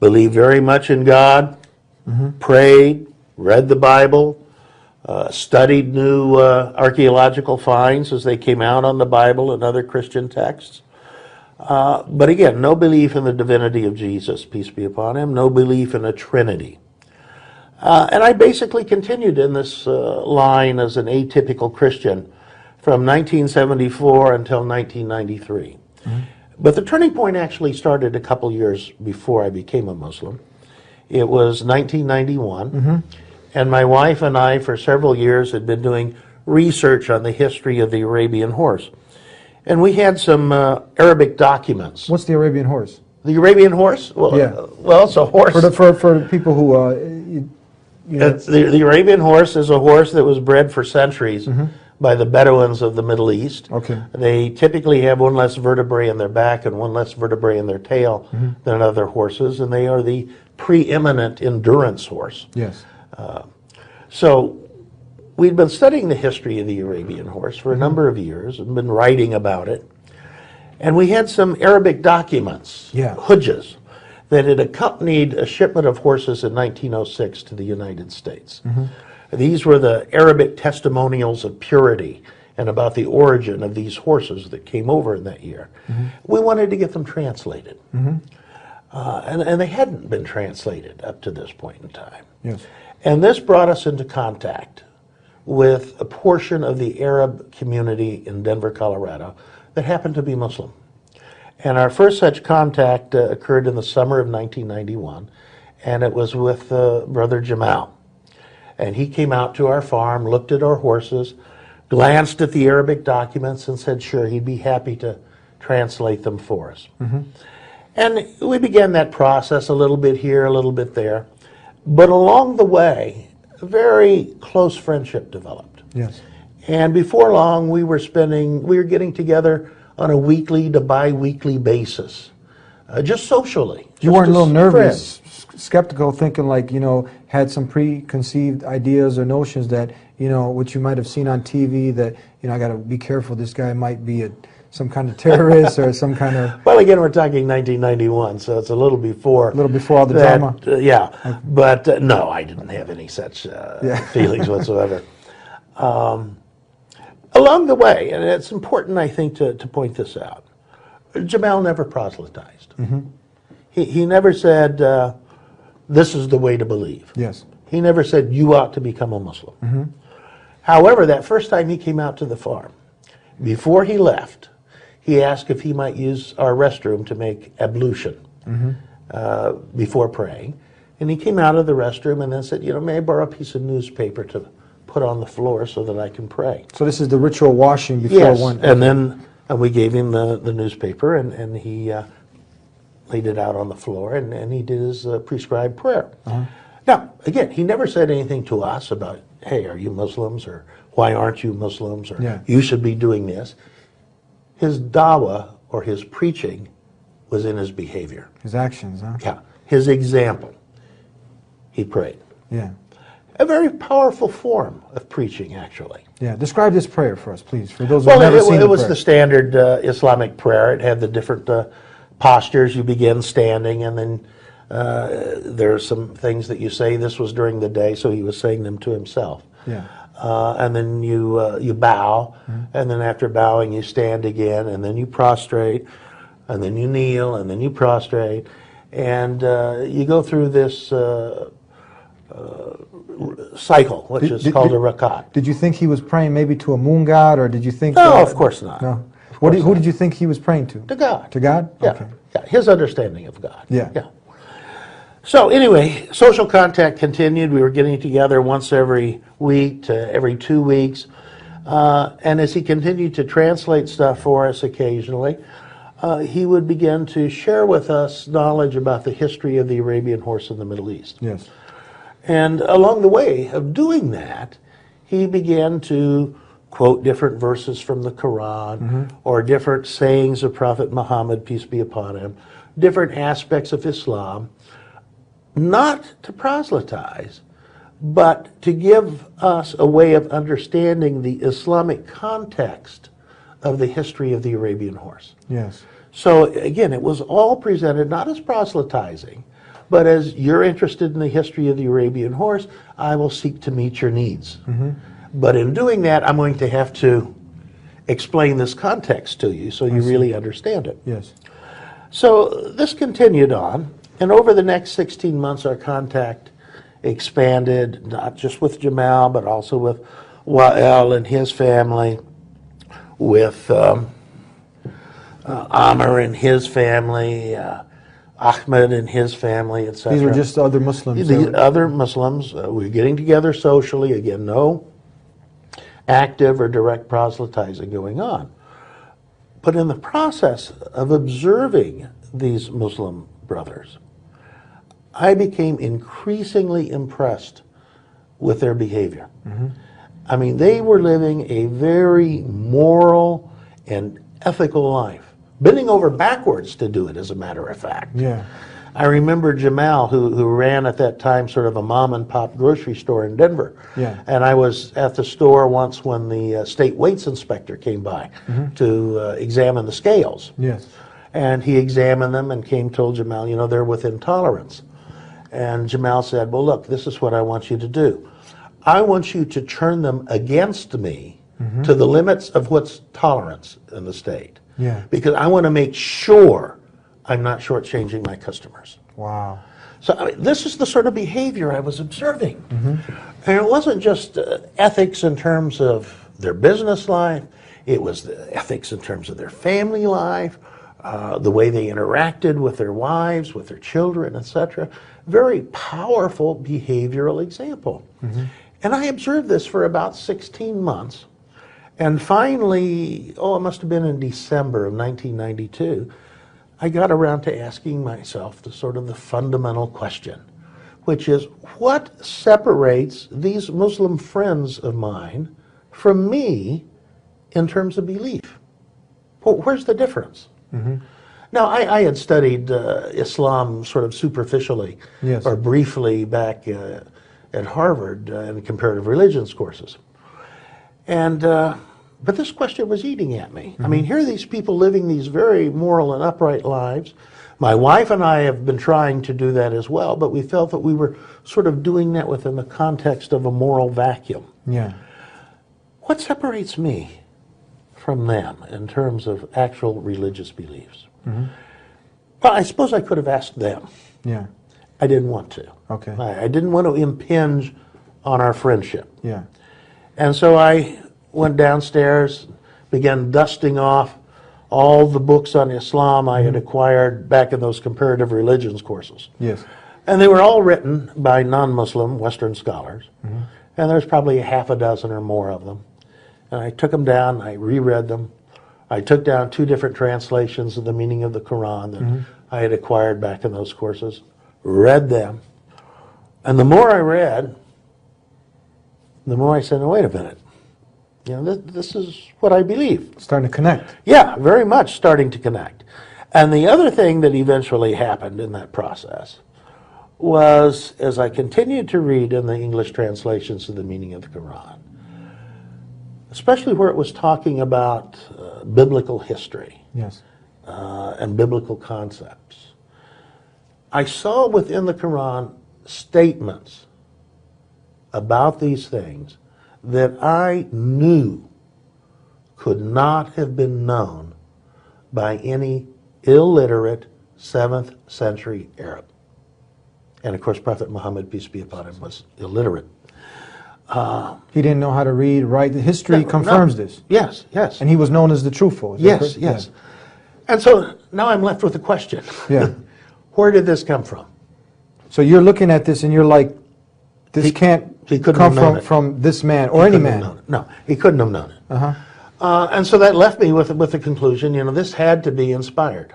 believed very much in God, prayed, read the Bible, studied new archaeological finds as they came out on the Bible and other Christian texts. But again, no belief in the divinity of Jesus, peace be upon him, no belief in a Trinity. And I basically continued in this line as an atypical Christian from 1974 until 1993. But the turning point actually started a couple years before I became a Muslim. It was 1991, and my wife and I, for several years, had been doing research on the history of the Arabian horse. And we had some Arabic documents. What's the Arabian horse? The Arabian horse? Well, well, it's a horse. For people who, the Arabian horse is a horse that was bred for centuries by the Bedouins of the Middle East. Okay. They typically have one less vertebrae in their back and one less vertebrae in their tail than other horses, and they are the preeminent endurance horse. Yes. So we'd been studying the history of the Arabian horse for a number of years and been writing about it. And we had some Arabic documents, hujjas, that had accompanied a shipment of horses in 1906 to the United States. These were the Arabic testimonials of purity and about the origin of these horses that came over in that year. We wanted to get them translated. And they hadn't been translated up to this point in time. Yes. And this brought us into contact with a portion of the Arab community in Denver, Colorado, that happened to be Muslim. And our first such contact occurred in the summer of 1991, and it was with Brother Jamal. And he came out to our farm, looked at our horses, glanced at the Arabic documents, and said sure, he'd be happy to translate them for us. And we began that process a little bit here, a little bit there. But along the way, a very close friendship developed. Yes. And before long, we were getting together on a weekly to bi-weekly basis, just socially. You weren't a little nervous, skeptical, thinking like, had some preconceived ideas or notions that, what you might have seen on TV that, I got to be careful, this guy might be some kind of terrorist or some kind of... Well, again, we're talking 1991, so it's a little before... A little before all the drama. Yeah, but no, I didn't have any such feelings whatsoever. Along the way, and it's important, I think, to point this out, Jamal never proselytized. He never said, this is the way to believe. Yes. He never said, you ought to become a Muslim. However, that first time he came out to the farm, before he left, he asked if he might use our restroom to make ablution before praying. And he came out of the restroom and then said, may I borrow a piece of newspaper to put on the floor so that I can pray? So this is the ritual washing before one... Yes, and then we gave him the newspaper, and he laid it out on the floor, and he did his prescribed prayer. Now, again, he never said anything to us about, hey, are you Muslims, or why aren't you Muslims, or you should be doing this. His dawah, or his preaching, was in his behavior. His actions, huh? Yeah, his example. He prayed. Yeah. A very powerful form of preaching, actually. Yeah, describe this prayer for us, please, for those who have never seen it was the standard Islamic prayer. It had the different postures. You begin standing, and then there's some things that you say. This was during the day, so he was saying them to himself. Yeah. And then you bow, and then after bowing, you stand again, and then you prostrate, and then you kneel, and then you prostrate, and you go through this cycle, which is called a rakat. Did you think he was praying maybe to a moon god, or did you think... No, of course not. No. Who did you think he was praying to? To God. To God? Yeah. Okay. Yeah. His understanding of God. Yeah. Yeah. So anyway, social contact continued. We were getting together once every week to every 2 weeks. And as he continued to translate stuff for us occasionally, he would begin to share with us knowledge about the history of the Arabian horse in the Middle East. Yes. And along the way of doing that, he began to quote different verses from the Quran or different sayings of Prophet Muhammad, peace be upon him, different aspects of Islam, not to proselytize, but to give us a way of understanding the Islamic context of the history of the Arabian horse. Yes. So again, it was all presented not as proselytizing, But as you're interested in the history of the Arabian horse, I will seek to meet your needs. But in doing that, I'm going to have to explain this context to you so you really understand it. Yes. So this continued on, and over the next 16 months, our contact expanded, not just with Jamal, but also with Wael and his family, with Amr and his family, Ahmed and his family, etc. These were just other Muslims. The other Muslims. We're getting together socially. Again, no active or direct proselytizing going on. But in the process of observing these Muslim brothers, I became increasingly impressed with their behavior. I mean, they were living a very moral and ethical life, bending over backwards to do it, as a matter of fact. Yeah. I remember Jamal, who ran at that time sort of a mom and pop grocery store in Denver. Yeah. And I was at the store once when the state weights inspector came by to examine the scales. Yes. And he examined them and told Jamal, you know, they're within tolerance. And Jamal said, well, look, this is what I want you to do. I want you to turn them against me to the limits of what's tolerance in the state. Yeah. Because I want to make sure I'm not shortchanging my customers. Wow. So I mean, this is the sort of behavior I was observing. And it wasn't just ethics in terms of their business life. It was the ethics in terms of their family life, the way they interacted with their wives, with their children, etc. Very powerful behavioral example. And I observed this for about 16 months. And finally, it must have been in December of 1992, I got around to asking myself the fundamental question, which is, what separates these Muslim friends of mine from me in terms of belief? Well, where's the difference? Now, I had studied Islam sort of superficially or briefly back at Harvard in comparative religions courses. And but this question was eating at me. I mean, here are these people living these very moral and upright lives. My wife and I have been trying to do that as well, but we felt that we were sort of doing that within the context of a moral vacuum. Yeah. What separates me from them in terms of actual religious beliefs? Well, I suppose I could have asked them. Yeah. I didn't want to. Okay. I didn't want to impinge on our friendship. Yeah. And so I went downstairs, began dusting off all the books on Islam I had acquired back in those comparative religions courses. Yes. And they were all written by non-Muslim Western scholars. And there's probably a half a dozen or more of them. And I took them down, I reread them. I took down 2 different translations of the meaning of the Quran that I had acquired back in those courses, read them. And the more I read, the more I said, no, wait a minute. You know, this is what I believe. Starting to connect. Yeah, very much starting to connect. And the other thing that eventually happened in that process was, as I continued to read in the English translations of the meaning of the Quran, especially where it was talking about biblical history Yes. and biblical concepts, I saw within the Quran statements about these things that I knew could not have been known by any illiterate 7th century Arab. And of course, Prophet Muhammad, peace be upon him, was illiterate. He didn't know how to read, write. The history confirms this. Yes, yes. And he was known as the truthful. Is that Yes, correct? yes. And so now I'm left with a question. Yeah. Where did this come from? So you're looking at this and you're like, this can't he couldn't come have known it. from this man or He any couldn't have man. known it. No, he couldn't have known it. Uh-huh. And so that left me with the conclusion, you know, this had to be inspired.